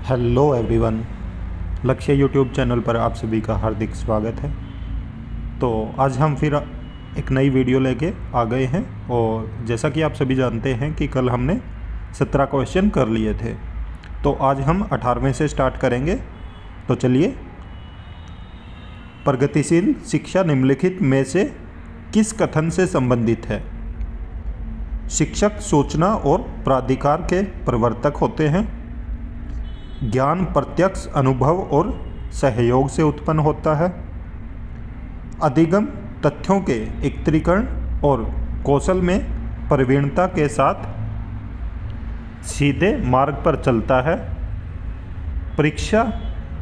Hello everyone, लक्ष्य YouTube channel पर आप सभी का हार्दिक स्वागत है। तो आज हम फिर एक नई वीडियो लेके आ गए हैं और जैसा कि आप सभी जानते हैं कि कल हमने 17 क्वेश्चन कर लिए थे, तो आज हम 18वें से स्टार्ट करेंगे। तो चलिए, प्रगतिशील शिक्षा निम्नलिखित में से किस कथन से संबंधित है? शिक्षक सूचना और प्राधिकार के प्रवर्तक होते हैं। ज्ञान प्रत्यक्ष अनुभव और सहयोग से उत्पन्न होता है। अधिगम तथ्यों के एकत्रीकरण और कौशल में प्रवीणता के साथ सीधे मार्ग पर चलता है। परीक्षा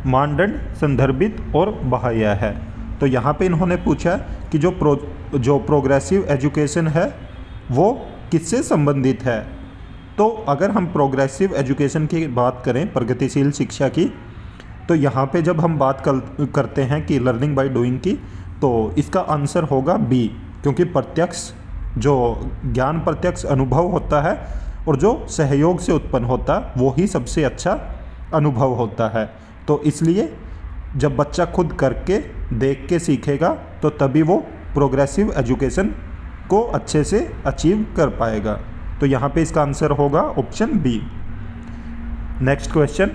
मानदंड संदर्भित और बाह्य है। तो यहाँ पे इन्होंने पूछा कि जो प्रोग्रेसिव एजुकेशन है वो किससे संबंधित है। तो अगर हम प्रोग्रेसिव एजुकेशन की बात करें, प्रगतिशील शिक्षा की, तो यहाँ पे जब हम बात करते हैं कि लर्निंग बाय डूइंग की, तो इसका आंसर होगा बी, क्योंकि प्रत्यक्ष जो ज्ञान प्रत्यक्ष अनुभव होता है और जो सहयोग से उत्पन्न होता है वो ही सबसे अच्छा अनुभव होता है। तो इसलिए जब बच्चा खुद करके देख के सीखेगा तो तभी वो प्रोग्रेसिव एजुकेशन को अच्छे से अचीव कर पाएगा। तो यहाँ पे इसका आंसर होगा ऑप्शन बी। नेक्स्ट क्वेश्चन,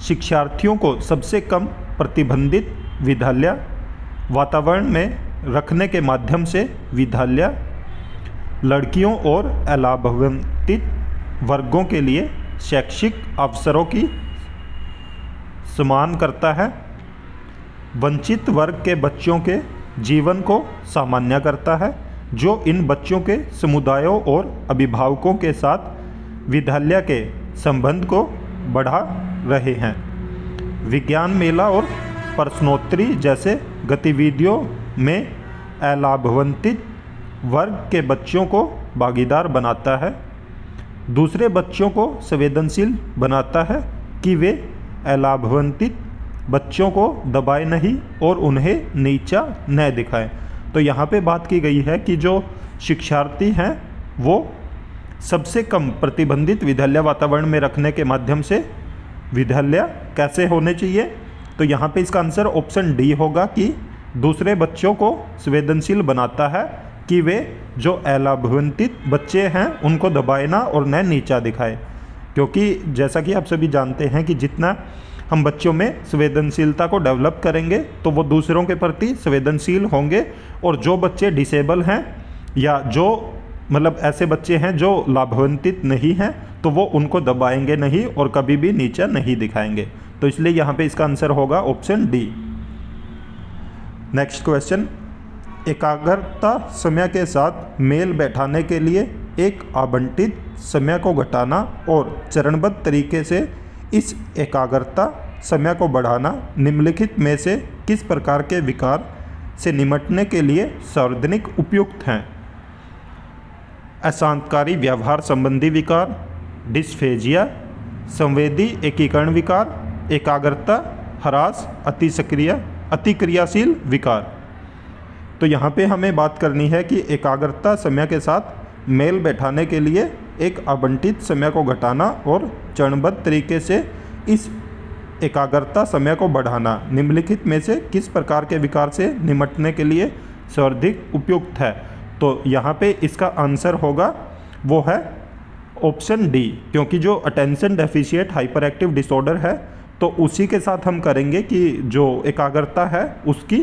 शिक्षार्थियों को सबसे कम प्रतिबंधित विद्यालय वातावरण में रखने के माध्यम से विद्यालय लड़कियों और अलाभान्वित वर्गों के लिए शैक्षिक अवसरों की समान करता है। वंचित वर्ग के बच्चों के जीवन को सामान्य करता है, जो इन बच्चों के समुदायों और अभिभावकों के साथ विद्यालय के संबंध को बढ़ा रहे हैं। विज्ञान मेला और प्रश्नोत्तरी जैसे गतिविधियों में अलाभान्वित वर्ग के बच्चों को भागीदार बनाता है। दूसरे बच्चों को संवेदनशील बनाता है कि वे अलाभान्वित बच्चों को दबाए नहीं और उन्हें नीचा न दिखाएं। तो यहाँ पे बात की गई है कि जो शिक्षार्थी हैं वो सबसे कम प्रतिबंधित विद्यालय वातावरण में रखने के माध्यम से विद्यालय कैसे होने चाहिए। तो यहाँ पे इसका आंसर ऑप्शन डी होगा कि दूसरे बच्चों को संवेदनशील बनाता है कि वे जो अलाभान्वित बच्चे हैं उनको दबाए ना और न नीचा दिखाए। क्योंकि जैसा कि आप सभी जानते हैं कि जितना हम बच्चों में संवेदनशीलता को डेवलप करेंगे तो वो दूसरों के प्रति संवेदनशील होंगे, और जो बच्चे डिसेबल हैं या जो मतलब ऐसे बच्चे हैं जो लाभान्वित नहीं हैं तो वो उनको दबाएंगे नहीं और कभी भी नीचा नहीं दिखाएंगे। तो इसलिए यहाँ पे इसका आंसर होगा ऑप्शन डी। नेक्स्ट क्वेश्चन, एकाग्रता समय के साथ मेल बैठाने के लिए एक आवंटित समय को घटाना और चरणबद्ध तरीके से इस एकाग्रता समय को बढ़ाना निम्नलिखित में से किस प्रकार के विकार से निपटने के लिए सार्वजनिक उपयुक्त हैं? अशांतकारी व्यवहार संबंधी विकार, डिस्फेजिया, संवेदी एकीकरण विकार, एकाग्रता ह्रास, अतिक्रियाशील विकार। तो यहाँ पे हमें बात करनी है कि एकाग्रता समय के साथ मेल बैठाने के लिए एक आवंटित समय को घटाना और चरणबद्ध तरीके से इस एकाग्रता समय को बढ़ाना निम्नलिखित में से किस प्रकार के विकार से निपटने के लिए सर्वाधिक उपयुक्त है? तो यहाँ पे इसका आंसर होगा वो है ऑप्शन डी, क्योंकि जो attention deficient hyper active disorder है तो उसी के साथ हम करेंगे कि जो एकाग्रता है उसकी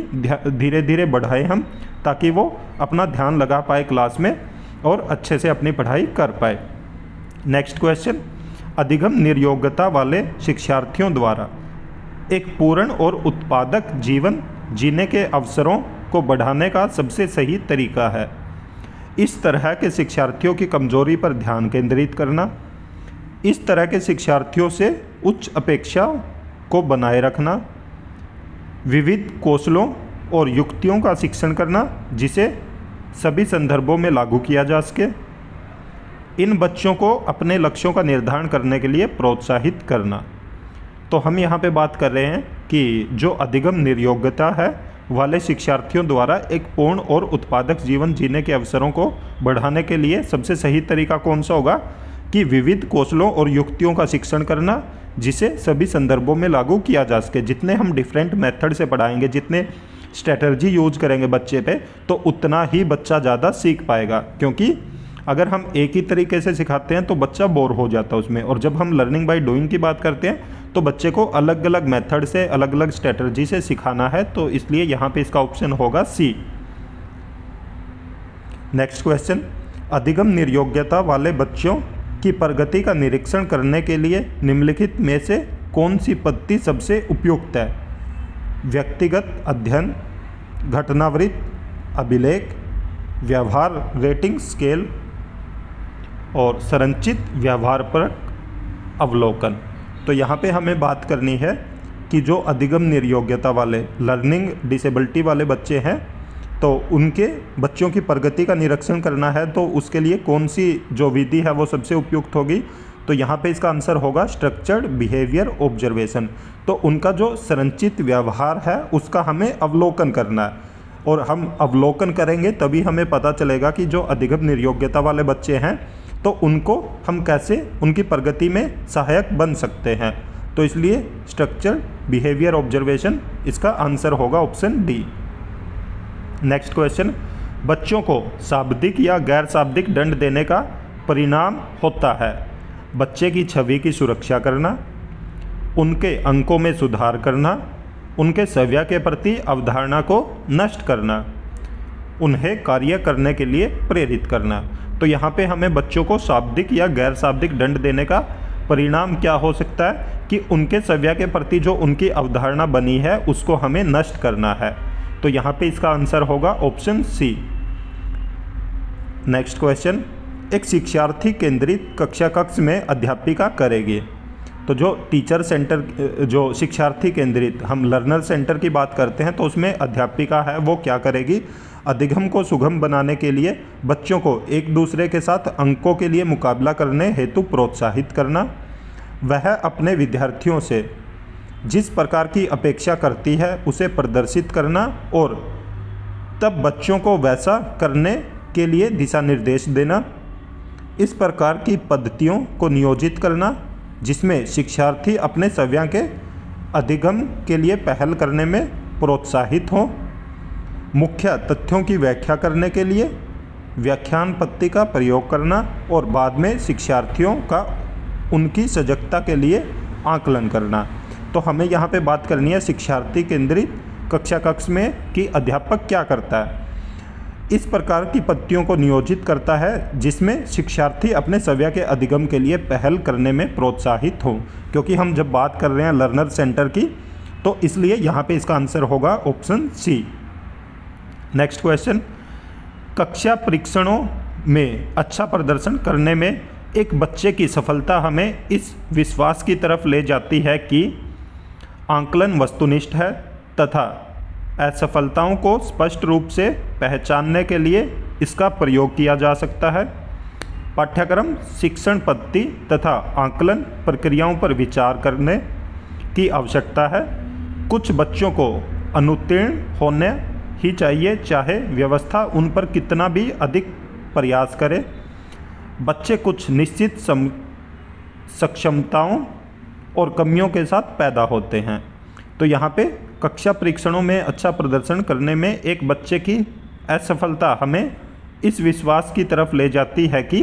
धीरे धीरे बढ़ाएं हम, ताकि वो अपना ध्यान लगा पाए क्लास में और अच्छे से अपनी पढ़ाई कर पाए। नेक्स्ट क्वेश्चन, अधिगम निर्योग्यता वाले शिक्षार्थियों द्वारा एक पूर्ण और उत्पादक जीवन जीने के अवसरों को बढ़ाने का सबसे सही तरीका है? इस तरह के शिक्षार्थियों की कमजोरी पर ध्यान केंद्रित करना, इस तरह के शिक्षार्थियों से उच्च अपेक्षाओं को बनाए रखना, विविध कौशलों और युक्तियों का शिक्षण करना जिसे सभी संदर्भों में लागू किया जा सके, इन बच्चों को अपने लक्ष्यों का निर्धारण करने के लिए प्रोत्साहित करना। तो हम यहाँ पे बात कर रहे हैं कि जो अधिगम निर्योग्यता है वाले शिक्षार्थियों द्वारा एक पूर्ण और उत्पादक जीवन जीने के अवसरों को बढ़ाने के लिए सबसे सही तरीका कौन सा होगा कि विविध कौशलों और युक्तियों का शिक्षण करना जिसे सभी संदर्भों में लागू किया जा सके। जितने हम डिफरेंट मेथड से पढ़ाएंगे, जितने स्ट्रेटजी यूज करेंगे बच्चे पे, तो उतना ही बच्चा ज़्यादा सीख पाएगा। क्योंकि अगर हम एक ही तरीके से सिखाते हैं तो बच्चा बोर हो जाता है उसमें, और जब हम लर्निंग बाय डूइंग की बात करते हैं तो बच्चे को अलग अलग मेथड से, अलग अलग स्ट्रेटजी से सिखाना है। तो इसलिए यहाँ पे इसका ऑप्शन होगा सी। नेक्स्ट क्वेश्चन, अधिगम निर्योग्यता वाले बच्चों की प्रगति का निरीक्षण करने के लिए निम्नलिखित में से कौन सी पद्धति सबसे उपयुक्त है? व्यक्तिगत अध्ययन, घटनावृत्त अभिलेख, व्यवहार रेटिंग स्केल और संरचित व्यवहारपरक अवलोकन। तो यहाँ पे हमें बात करनी है कि जो अधिगम निर्योग्यता वाले, लर्निंग डिसेबिलिटी वाले बच्चे हैं, तो उनके बच्चों की प्रगति का निरीक्षण करना है, तो उसके लिए कौन सी जो विधि है वो सबसे उपयुक्त होगी? तो यहाँ पे इसका आंसर होगा स्ट्रक्चर्ड बिहेवियर ऑब्जर्वेशन। तो उनका जो संरचित व्यवहार है उसका हमें अवलोकन करना है, और हम अवलोकन करेंगे तभी हमें पता चलेगा कि जो अधिगम निर्योग्यता वाले बच्चे हैं तो उनको हम कैसे उनकी प्रगति में सहायक बन सकते हैं। तो इसलिए स्ट्रक्चर्ड बिहेवियर ऑब्जर्वेशन इसका आंसर होगा ऑप्शन डी। नेक्स्ट क्वेश्चन, बच्चों को शाब्दिक या गैर शाब्दिक दंड देने का परिणाम होता है बच्चे की छवि की सुरक्षा करना, उनके अंकों में सुधार करना, उनके सव्या के प्रति अवधारणा को नष्ट करना, उन्हें कार्य करने के लिए प्रेरित करना। तो यहाँ पे हमें बच्चों को शाब्दिक या गैर शाब्दिक दंड देने का परिणाम क्या हो सकता है कि उनके सव्या के प्रति जो उनकी अवधारणा बनी है उसको हमें नष्ट करना है। तो यहाँ पे इसका आंसर होगा ऑप्शन सी। नेक्स्ट क्वेश्चन, एक शिक्षार्थी केंद्रित कक्षा कक्ष में अध्यापिका करेगी। तो जो टीचर सेंटर, जो शिक्षार्थी केंद्रित हम लर्नर सेंटर की बात करते हैं, तो उसमें अध्यापिका है वो क्या करेगी? अधिगम को सुगम बनाने के लिए बच्चों को एक दूसरे के साथ अंकों के लिए मुकाबला करने हेतु प्रोत्साहित करना, वह अपने विद्यार्थियों से जिस प्रकार की अपेक्षा करती है उसे प्रदर्शित करना, और तब बच्चों को वैसा करने के लिए दिशा निर्देश देना, इस प्रकार की पद्धतियों को नियोजित करना जिसमें शिक्षार्थी अपने सव्या के अधिगम के लिए पहल करने में प्रोत्साहित हों, मुख्य तथ्यों की व्याख्या करने के लिए व्याख्यान पत्ती का प्रयोग करना, और बाद में शिक्षार्थियों का उनकी सजगता के लिए आकलन करना। तो हमें यहाँ पे बात करनी है शिक्षार्थी केंद्रित कक्षा कक्ष में कि अध्यापक क्या करता है। इस प्रकार की पद्धतियों को नियोजित करता है जिसमें शिक्षार्थी अपने सव्या के अधिगम के लिए पहल करने में प्रोत्साहित हों। क्योंकि हम जब बात कर रहे हैं लर्नर सेंटर की, तो इसलिए यहाँ पे इसका आंसर होगा ऑप्शन सी। नेक्स्ट क्वेश्चन, कक्षा परीक्षणों में अच्छा प्रदर्शन करने में एक बच्चे की सफलता हमें इस विश्वास की तरफ ले जाती है कि आंकलन वस्तुनिष्ठ है तथा असफलताओं को स्पष्ट रूप से पहचानने के लिए इसका प्रयोग किया जा सकता है। पाठ्यक्रम शिक्षण पद्धति तथा आंकलन प्रक्रियाओं पर विचार करने की आवश्यकता है। कुछ बच्चों को अनुत्तीर्ण होने ही चाहिए, चाहे व्यवस्था उन पर कितना भी अधिक प्रयास करे। बच्चे कुछ निश्चित सक्षमताओं और कमियों के साथ पैदा होते हैं। तो यहाँ पे कक्षा परीक्षणों में अच्छा प्रदर्शन करने में एक बच्चे की असफलता हमें इस विश्वास की तरफ ले जाती है कि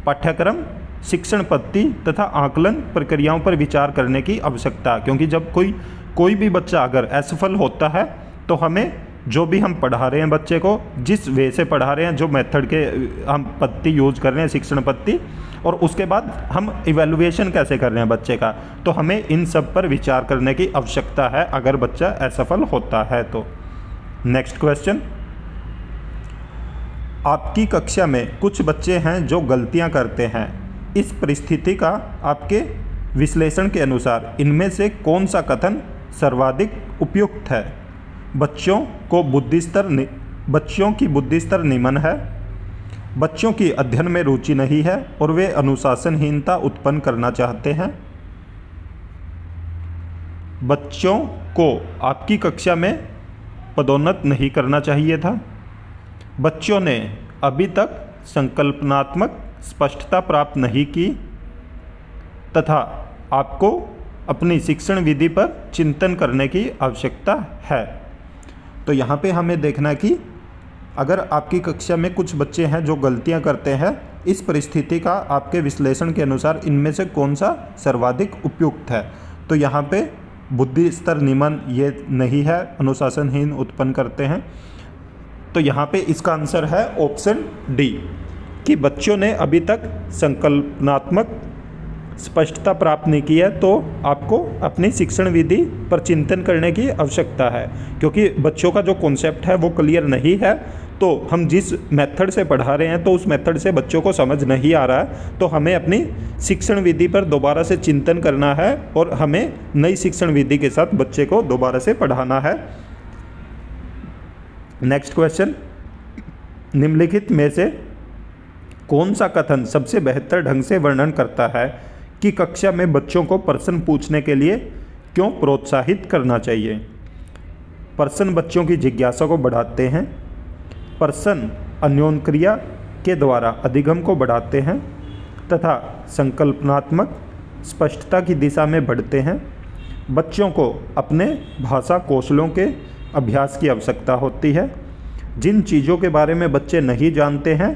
पाठ्यक्रम शिक्षण पद्धति तथा आकलन प्रक्रियाओं पर विचार करने की आवश्यकता। क्योंकि जब कोई भी बच्चा अगर असफल होता है तो हमें जो भी हम पढ़ा रहे हैं बच्चे को, जिस वे से पढ़ा रहे हैं, जो मेथड के हम पद्धति यूज कर रहे हैं शिक्षण पद्धति, और उसके बाद हम इवैल्यूएशन कैसे कर रहे हैं बच्चे का, तो हमें इन सब पर विचार करने की आवश्यकता है अगर बच्चा असफल होता है तो। नेक्स्ट क्वेश्चन, आपकी कक्षा में कुछ बच्चे हैं जो गलतियां करते हैं। इस परिस्थिति का आपके विश्लेषण के अनुसार इनमें से कौन सा कथन सर्वाधिक उपयुक्त है? बच्चों की बुद्धि स्तर निम्न है, बच्चों की अध्ययन में रुचि नहीं है और वे अनुशासनहीनता उत्पन्न करना चाहते हैं। बच्चों को आपकी कक्षा में पदोन्नत नहीं करना चाहिए था। बच्चों ने अभी तक संकल्पनात्मक स्पष्टता प्राप्त नहीं की तथा आपको अपनी शिक्षण विधि पर चिंतन करने की आवश्यकता है। तो यहाँ पे हमें देखना है कि अगर आपकी कक्षा में कुछ बच्चे हैं जो गलतियाँ करते हैं, इस परिस्थिति का आपके विश्लेषण के अनुसार इनमें से कौन सा सर्वाधिक उपयुक्त है। तो यहाँ पे बुद्धि स्तर निम्न ये नहीं है, अनुशासनहीन उत्पन्न करते हैं। तो यहाँ पे इसका आंसर है ऑप्शन डी कि बच्चों ने अभी तक संकल्पनात्मक स्पष्टता प्राप्त नहीं की है, तो आपको अपनी शिक्षण विधि पर चिंतन करने की आवश्यकता है, क्योंकि बच्चों का जो कॉन्सेप्ट है वो क्लियर नहीं है। तो हम जिस मेथड से पढ़ा रहे हैं तो उस मेथड से बच्चों को समझ नहीं आ रहा है, तो हमें अपनी शिक्षण विधि पर दोबारा से चिंतन करना है और हमें नई शिक्षण विधि के साथ बच्चे को दोबारा से पढ़ाना है। नेक्स्ट क्वेश्चन, निम्नलिखित में से कौन सा कथन सबसे बेहतर ढंग से वर्णन करता है कि कक्षा में बच्चों को प्रश्न पूछने के लिए क्यों प्रोत्साहित करना चाहिए। प्रश्न बच्चों की जिज्ञासा को बढ़ाते हैं, प्रश्न अन्योन्क्रिया के द्वारा अधिगम को बढ़ाते हैं तथा संकल्पनात्मक स्पष्टता की दिशा में बढ़ते हैं। बच्चों को अपने भाषा कौशलों के अभ्यास की आवश्यकता होती है। जिन चीज़ों के बारे में बच्चे नहीं जानते हैं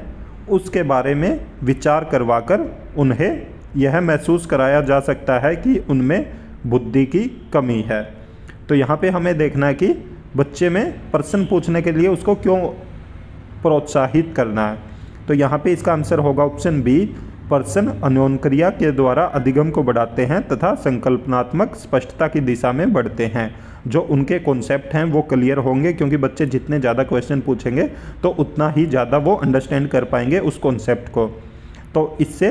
उसके बारे में विचार करवाकर उन्हें यह महसूस कराया जा सकता है कि उनमें बुद्धि की कमी है। तो यहाँ पे हमें देखना है कि बच्चे में प्रश्न पूछने के लिए उसको क्यों प्रोत्साहित करना है। तो यहाँ पे इसका आंसर होगा ऑप्शन बी, प्रश्न अन्योन्क्रिया के द्वारा अधिगम को बढ़ाते हैं तथा संकल्पनात्मक स्पष्टता की दिशा में बढ़ते हैं। जो उनके कॉन्सेप्ट हैं वो क्लियर होंगे, क्योंकि बच्चे जितने ज़्यादा क्वेश्चन पूछेंगे तो उतना ही ज़्यादा वो अंडरस्टैंड कर पाएंगे उस कॉन्सेप्ट को। तो इससे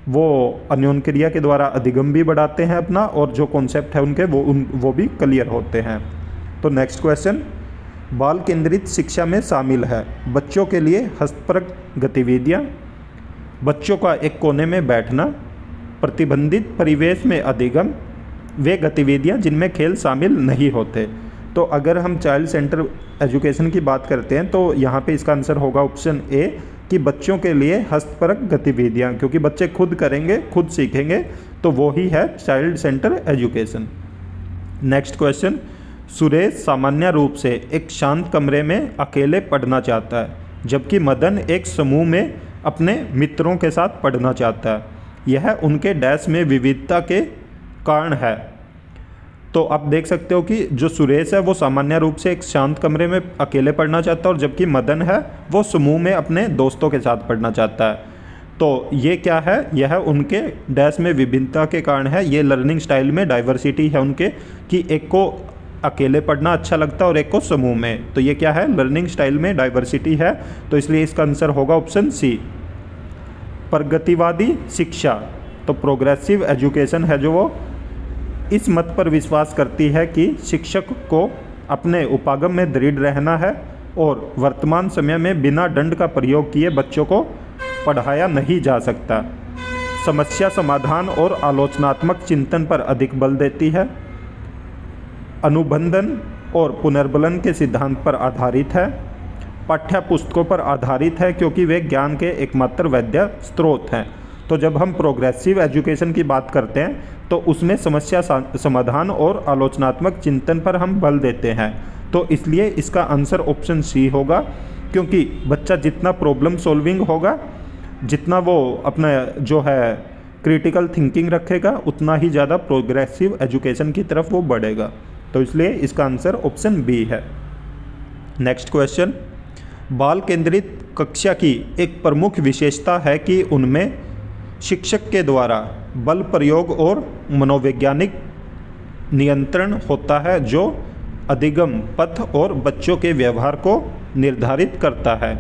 वो अन्योन्क्रिया के द्वारा अधिगम भी बढ़ाते हैं अपना, और जो कॉन्सेप्ट है उनके वो भी क्लियर होते हैं। तो नेक्स्ट क्वेश्चन, बाल केंद्रित शिक्षा में शामिल है बच्चों के लिए हस्तपरक गतिविधियाँ, बच्चों का एक कोने में बैठना, प्रतिबंधित परिवेश में अधिगम, वे गतिविधियाँ जिनमें खेल शामिल नहीं होते। तो अगर हम चाइल्ड सेंटर एजुकेशन की बात करते हैं तो यहाँ पे इसका आंसर होगा ऑप्शन ए कि बच्चों के लिए हस्तपरक गतिविधियाँ, क्योंकि बच्चे खुद करेंगे, खुद सीखेंगे, तो वो ही है child centre education. Next question, Suresh सामान्य रूप से एक शांत कमरे में अकेले पढ़ना चाहता है, जबकि मदन एक समूह में अपने मित्रों के साथ पढ़ना चाहता है। यह उनके डैश में विविधता के कारण है। तो आप देख सकते हो कि जो सुरेश है वो सामान्य रूप से एक शांत कमरे में अकेले पढ़ना चाहता है, और जबकि मदन है वो समूह में अपने दोस्तों के साथ पढ़ना चाहता है। तो ये क्या है, यह उनके डैश में विभिन्नता के कारण है। ये लर्निंग स्टाइल में डाइवर्सिटी है उनके, कि एक को अकेले पढ़ना अच्छा लगता है और एक को समूह में। तो ये क्या है, लर्निंग स्टाइल में डाइवर्सिटी है। तो इसलिए इसका आंसर होगा ऑप्शन सी, प्रगतिवादी शिक्षा। तो प्रोग्रेसिव एजुकेशन है जो वो इस मत पर विश्वास करती है कि शिक्षक को अपने उपागम में दृढ़ रहना है और वर्तमान समय में बिना दंड का प्रयोग किए बच्चों को पढ़ाया नहीं जा सकता। समस्या समाधान और आलोचनात्मक चिंतन पर अधिक बल देती है। अनुबंधन और पुनर्बलन के सिद्धांत पर आधारित है। पाठ्य पुस्तकों पर आधारित है, क्योंकि वे ज्ञान के एकमात्र वैध स्रोत हैं। तो जब हम प्रोग्रेसिव एजुकेशन की बात करते हैं तो उसमें समस्या समाधान और आलोचनात्मक चिंतन पर हम बल देते हैं। तो इसलिए इसका आंसर ऑप्शन सी होगा, क्योंकि बच्चा जितना प्रॉब्लम सॉल्विंग होगा, जितना वो अपना जो है क्रिटिकल थिंकिंग रखेगा, उतना ही ज़्यादा प्रोग्रेसिव एजुकेशन की तरफ वो बढ़ेगा। तो इसलिए इसका आंसर ऑप्शन बी है। नेक्स्ट क्वेश्चन, बाल केंद्रित कक्षा की एक प्रमुख विशेषता है कि उनमें शिक्षक के द्वारा बल प्रयोग और मनोवैज्ञानिक नियंत्रण होता है, जो अधिगम पथ और बच्चों के व्यवहार को निर्धारित करता है।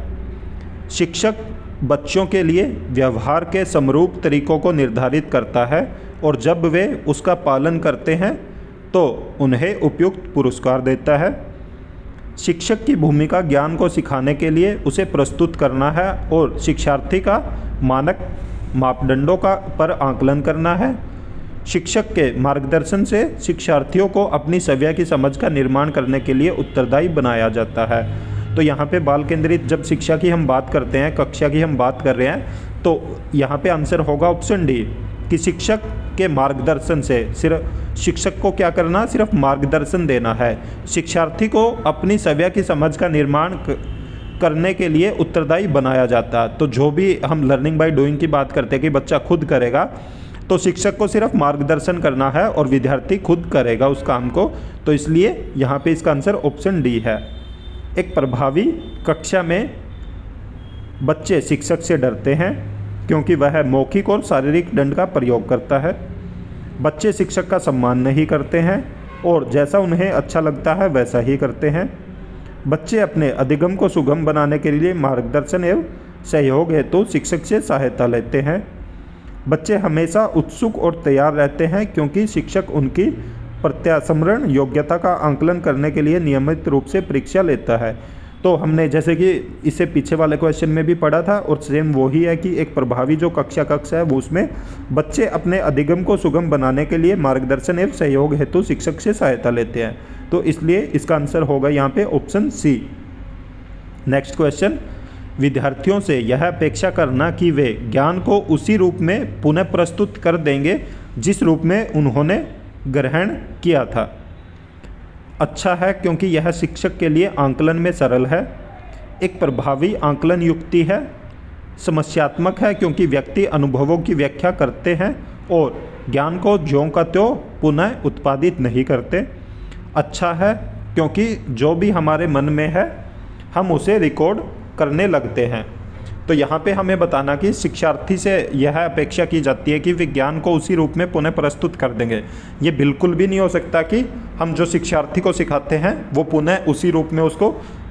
शिक्षक बच्चों के लिए व्यवहार के समरूप तरीकों को निर्धारित करता है, और जब वे उसका पालन करते हैं तो उन्हें उपयुक्त पुरस्कार देता है। शिक्षक की भूमिका ज्ञान को सिखाने के लिए उसे प्रस्तुत करना है और शिक्षार्थी का मानक मापदंडों का पर आकलन करना है। शिक्षक के मार्गदर्शन से शिक्षार्थियों को अपनी सव्य की समझ का निर्माण करने के लिए उत्तरदायी बनाया जाता है। तो यहाँ पे बाल केंद्रित जब शिक्षा की हम बात करते हैं, कक्षा की हम बात कर रहे हैं, तो यहाँ पे आंसर होगा ऑप्शन डी कि शिक्षक के मार्गदर्शन से, सिर्फ शिक्षक को क्या करना, सिर्फ मार्गदर्शन देना है। शिक्षार्थी को अपनी सव्य की समझ का निर्माण करने के लिए उत्तरदायी बनाया जाता है। तो जो भी हम लर्निंग बाय डूइंग की बात करते हैं कि बच्चा खुद करेगा, तो शिक्षक को सिर्फ मार्गदर्शन करना है और विद्यार्थी खुद करेगा उस काम को। तो इसलिए यहाँ पे इसका आंसर ऑप्शन डी है। एक प्रभावी कक्षा में बच्चे शिक्षक से डरते हैं क्योंकि वह मौखिक और शारीरिक दंड का प्रयोग करता है। बच्चे शिक्षक का सम्मान नहीं करते हैं और जैसा उन्हें अच्छा लगता है वैसा ही करते हैं। बच्चे अपने अधिगम को सुगम बनाने के लिए मार्गदर्शन एवं सहयोग हेतु शिक्षक से सहायता लेते हैं। बच्चे हमेशा उत्सुक और तैयार रहते हैं क्योंकि शिक्षक उनकी प्रत्यास्मरण योग्यता का आंकलन करने के लिए नियमित रूप से परीक्षा लेता है। तो हमने जैसे कि इससे पीछे वाले क्वेश्चन में भी पढ़ा था और सेम वही है कि एक प्रभावी जो कक्षा है वो उसमें बच्चे अपने अधिगम को सुगम बनाने के लिए मार्गदर्शन एवं सहयोग हेतु शिक्षक से सहायता लेते हैं। तो इसलिए इसका आंसर होगा यहाँ पे ऑप्शन सी। नेक्स्ट क्वेश्चन, विद्यार्थियों से यह अपेक्षा करना कि वे ज्ञान को उसी रूप में पुनः प्रस्तुत कर देंगे जिस रूप में उन्होंने ग्रहण किया था, अच्छा है क्योंकि यह शिक्षक के लिए आंकलन में सरल है। एक प्रभावी आंकलन युक्ति है। समस्यात्मक है क्योंकि व्यक्ति अनुभवों की व्याख्या करते हैं और ज्ञान को ज्यों का त्यों पुनः उत्पादित नहीं करते। अच्छा है क्योंकि जो भी हमारे मन में है हम उसे रिकॉर्ड करने लगते हैं। तो यहाँ पे हमें बताना कि शिक्षार्थी से यह अपेक्षा की जाती है कि विज्ञान को उसी रूप में पुनः प्रस्तुत कर देंगे। ये बिल्कुल भी नहीं हो सकता कि हम जो शिक्षार्थी को सिखाते हैं वो पुनः उसी रूप में उसको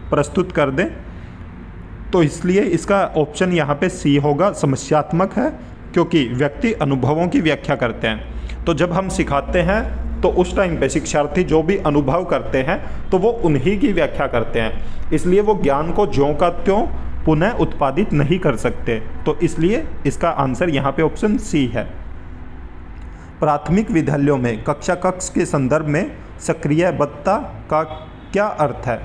प्रस्तुत कर दें। तो इसलिए इसका ऑप्शन यहाँ पे सी होगा, समस्यात्मक है क्योंकि व्यक्ति अनुभवों की व्याख्या करते हैं। तो जब हम सिखाते हैं तो उस टाइम पे शिक्षार्थी जो भी अनुभव करते हैं तो वो उन्हीं की व्याख्या करते हैं, इसलिए वो ज्ञान को ज्यों का त्यों पुनः उत्पादित नहीं कर सकते। तो इसलिए इसका आंसर यहाँ पे ऑप्शन सी है। प्राथमिक विद्यालयों में कक्षा कक्ष के संदर्भ में सक्रियबद्धता का क्या अर्थ है?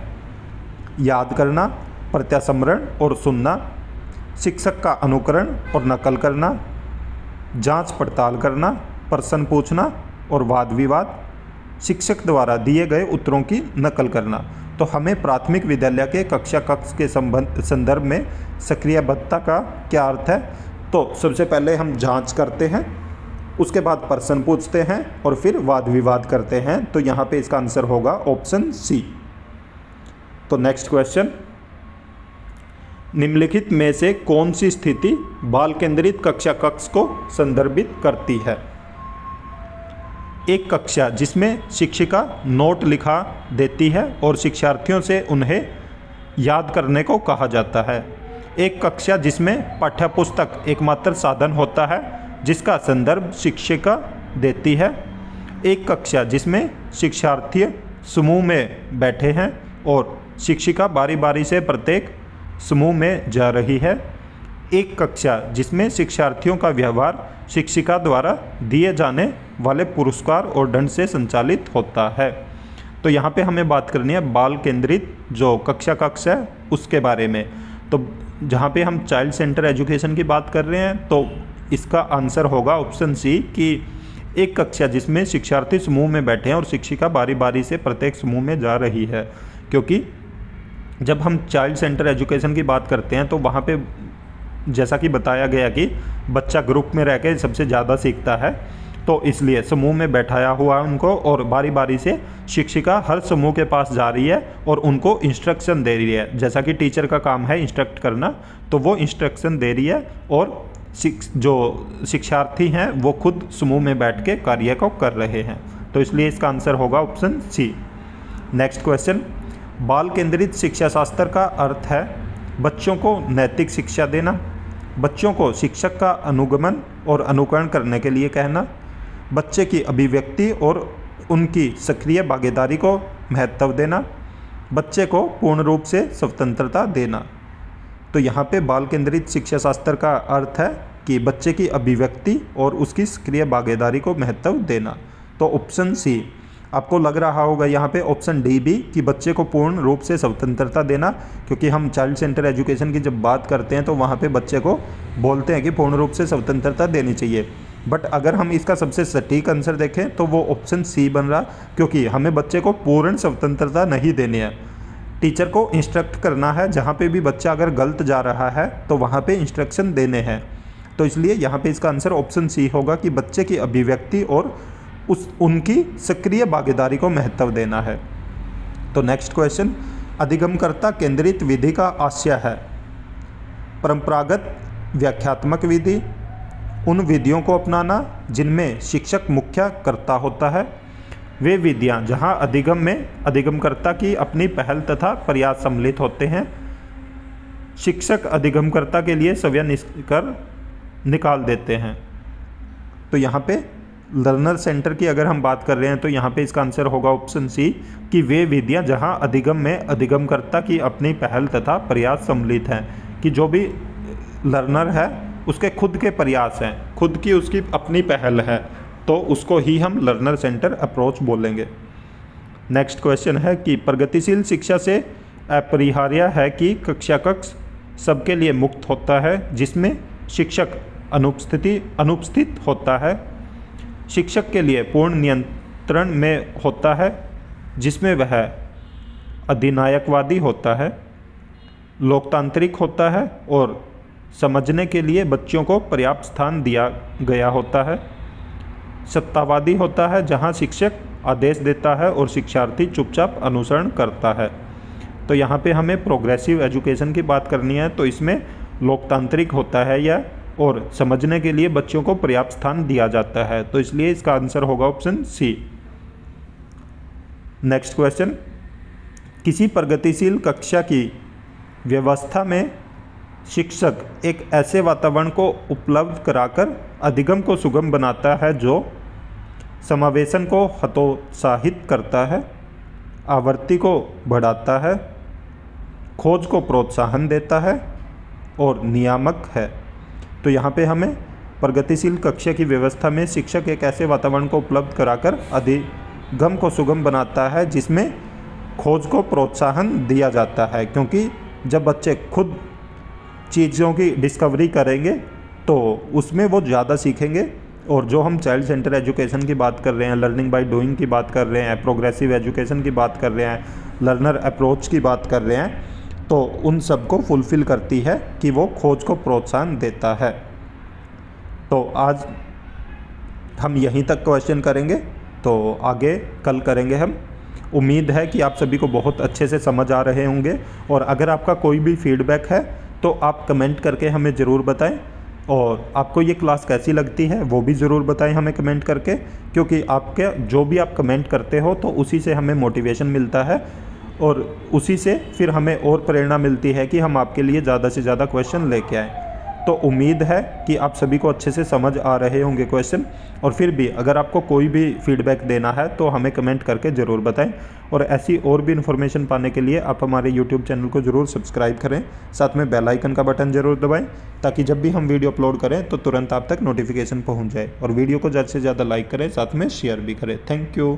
याद करना, प्रत्यास्मरण और सुनना, शिक्षक का अनुकरण और नकल करना, जांच पड़ताल करना, प्रश्न पूछना और वाद विवाद, शिक्षक द्वारा दिए गए उत्तरों की नकल करना। तो हमें प्राथमिक विद्यालय के कक्षा कक्ष के संदर्भ में सक्रियबद्धता का क्या अर्थ है? तो सबसे पहले हम जांच करते हैं, उसके बाद प्रश्न पूछते हैं और फिर वाद विवाद करते हैं। तो यहाँ पे इसका आंसर होगा ऑप्शन सी। तो नेक्स्ट क्वेश्चन, निम्नलिखित में से कौन सी स्थिति बाल केंद्रित कक्षा कक्ष को संदर्भित करती है? एक कक्षा जिसमें शिक्षिका नोट लिखा देती है और शिक्षार्थियों से उन्हें याद करने को कहा जाता है। एक कक्षा जिसमें पाठ्यपुस्तक एकमात्र साधन होता है जिसका संदर्भ शिक्षिका देती है। एक कक्षा जिसमें शिक्षार्थी समूह में बैठे हैं और शिक्षिका बारी बारी से प्रत्येक समूह में जा रही है। एक कक्षा जिसमें शिक्षार्थियों का व्यवहार शिक्षिका द्वारा दिए जाने वाले पुरस्कार और दंड से संचालित होता है। तो यहाँ पे हमें बात करनी है बाल केंद्रित जो कक्षा कक्ष है उसके बारे में। तो जहाँ पे हम चाइल्ड सेंटर एजुकेशन की बात कर रहे हैं तो इसका आंसर होगा ऑप्शन सी कि एक कक्षा जिसमें शिक्षार्थी समूह में बैठे हैं और शिक्षिका बारी बारी से प्रत्येक समूह में जा रही है। क्योंकि जब हम चाइल्ड सेंटर एजुकेशन की बात करते हैं तो वहाँ पे जैसा कि बताया गया कि बच्चा ग्रुप में रह के सबसे ज़्यादा सीखता है, तो इसलिए समूह में बैठाया हुआ है उनको और बारी बारी से शिक्षिका हर समूह के पास जा रही है और उनको इंस्ट्रक्शन दे रही है। जैसा कि टीचर का काम है इंस्ट्रक्ट करना, तो वो इंस्ट्रक्शन दे रही है और जो शिक्षार्थी हैं वो खुद समूह में बैठ के कार्य को कर रहे हैं। तो इसलिए इसका आंसर होगा ऑप्शन सी। नेक्स्ट क्वेश्चन, बाल केंद्रित शिक्षा शास्त्र का अर्थ है बच्चों को नैतिक शिक्षा देना, बच्चों को शिक्षक का अनुगमन और अनुकरण करने के लिए कहना, बच्चे की अभिव्यक्ति और उनकी सक्रिय भागीदारी को महत्व देना, बच्चे को पूर्ण रूप से स्वतंत्रता देना। तो यहाँ पे बाल केंद्रित शिक्षा शास्त्र का अर्थ है कि बच्चे की अभिव्यक्ति और उसकी सक्रिय भागीदारी को महत्व देना। तो ऑप्शन सी। आपको लग रहा होगा यहाँ पे ऑप्शन डी भी कि बच्चे को पूर्ण रूप से स्वतंत्रता देना, क्योंकि हम चाइल्ड सेंटर एजुकेशन की जब बात करते हैं तो वहाँ पे बच्चे को बोलते हैं कि पूर्ण रूप से स्वतंत्रता देनी चाहिए। बट अगर हम इसका सबसे सटीक आंसर देखें तो वो ऑप्शन सी बन रहा, क्योंकि हमें बच्चे को पूर्ण स्वतंत्रता नहीं देनी है। टीचर को इंस्ट्रक्ट करना है, जहाँ पे भी बच्चा अगर गलत जा रहा है तो वहाँ पे इंस्ट्रक्शन देने हैं। तो इसलिए यहाँ पे इसका आंसर ऑप्शन सी होगा कि बच्चे की अभिव्यक्ति और उनकी सक्रिय भागीदारी को महत्व देना है। तो नेक्स्ट क्वेश्चन, अधिगमकर्ता केंद्रित विधि का आशय है परंपरागत व्याख्यात्मक विधि, उन विधियों को अपनाना जिनमें शिक्षक मुख्य कर्ता होता है, वे विधियां जहां अधिगम में अधिगमकर्ता की अपनी पहल तथा प्रयास सम्मिलित होते हैं, शिक्षक अधिगमकर्ता के लिए स्वयं निष्कर निकाल देते हैं। तो यहाँ पे लर्नर सेंटर की अगर हम बात कर रहे हैं तो यहाँ पे इसका आंसर होगा ऑप्शन सी कि वे विधियां जहां अधिगम में अधिगमकर्ता की अपनी पहल तथा प्रयास सम्मिलित हैं, कि जो भी लर्नर है उसके खुद के प्रयास हैं, खुद की उसकी अपनी पहल है, तो उसको ही हम लर्नर सेंटर अप्रोच बोलेंगे। नेक्स्ट क्वेश्चन है कि प्रगतिशील शिक्षा से अपरिहार्य है कि कक्षा कक्ष सबके लिए मुक्त होता है जिसमें शिक्षक अनुपस्थित होता है, शिक्षक के लिए पूर्ण नियंत्रण में होता है जिसमें वह अधिनायकवादी होता है, लोकतांत्रिक होता है और समझने के लिए बच्चों को पर्याप्त स्थान दिया गया होता है, सत्तावादी होता है जहां शिक्षक आदेश देता है और शिक्षार्थी चुपचाप अनुसरण करता है। तो यहाँ पे हमें प्रोग्रेसिव एजुकेशन की बात करनी है, तो इसमें लोकतांत्रिक होता है या और समझने के लिए बच्चों को पर्याप्त स्थान दिया जाता है, तो इसलिए इसका आंसर होगा ऑप्शन सी। नेक्स्ट क्वेश्चन, किसी प्रगतिशील कक्षा की व्यवस्था में शिक्षक एक ऐसे वातावरण को उपलब्ध कराकर अधिगम को सुगम बनाता है जो समावेशन को हतोत्साहित करता है, आवृत्ति को बढ़ाता है, खोज को प्रोत्साहन देता है और नियामक है। तो यहाँ पे हमें प्रगतिशील कक्षा की व्यवस्था में शिक्षक एक ऐसे वातावरण को उपलब्ध कराकर अधिगम को सुगम बनाता है जिसमें खोज को प्रोत्साहन दिया जाता है, क्योंकि जब बच्चे खुद चीज़ों की डिस्कवरी करेंगे तो उसमें वो ज़्यादा सीखेंगे। और जो हम चाइल्ड सेंटर एजुकेशन की बात कर रहे हैं, लर्निंग बाय डूइंग की बात कर रहे हैं, प्रोग्रेसिव एजुकेशन की बात कर रहे हैं, लर्नर अप्रोच की बात कर रहे हैं, तो उन सब को फुलफ़िल करती है कि वो खोज को प्रोत्साहन देता है। तो आज हम यहीं तक क्वेश्चन करेंगे, तो आगे कल करेंगे हम। उम्मीद है कि आप सभी को बहुत अच्छे से समझ आ रहे होंगे, और अगर आपका कोई भी फीडबैक है तो आप कमेंट करके हमें ज़रूर बताएं, और आपको ये क्लास कैसी लगती है वो भी ज़रूर बताएं हमें कमेंट करके, क्योंकि आपके जो भी आप कमेंट करते हो तो उसी से हमें मोटिवेशन मिलता है और उसी से फिर हमें और प्रेरणा मिलती है कि हम आपके लिए ज़्यादा से ज़्यादा क्वेश्चन लेके आएँ। तो उम्मीद है कि आप सभी को अच्छे से समझ आ रहे होंगे क्वेश्चन, और फिर भी अगर आपको कोई भी फीडबैक देना है तो हमें कमेंट करके ज़रूर बताएं। और ऐसी और भी इन्फॉर्मेशन पाने के लिए आप हमारे यूट्यूब चैनल को ज़रूर सब्सक्राइब करें, साथ में बेल आइकन का बटन ज़रूर दबाएं, ताकि जब भी हम वीडियो अपलोड करें तो तुरंत आप तक नोटिफिकेशन पहुँच जाए। और वीडियो को ज़्यादा से ज़्यादा लाइक करें, साथ में शेयर भी करें। Thank you.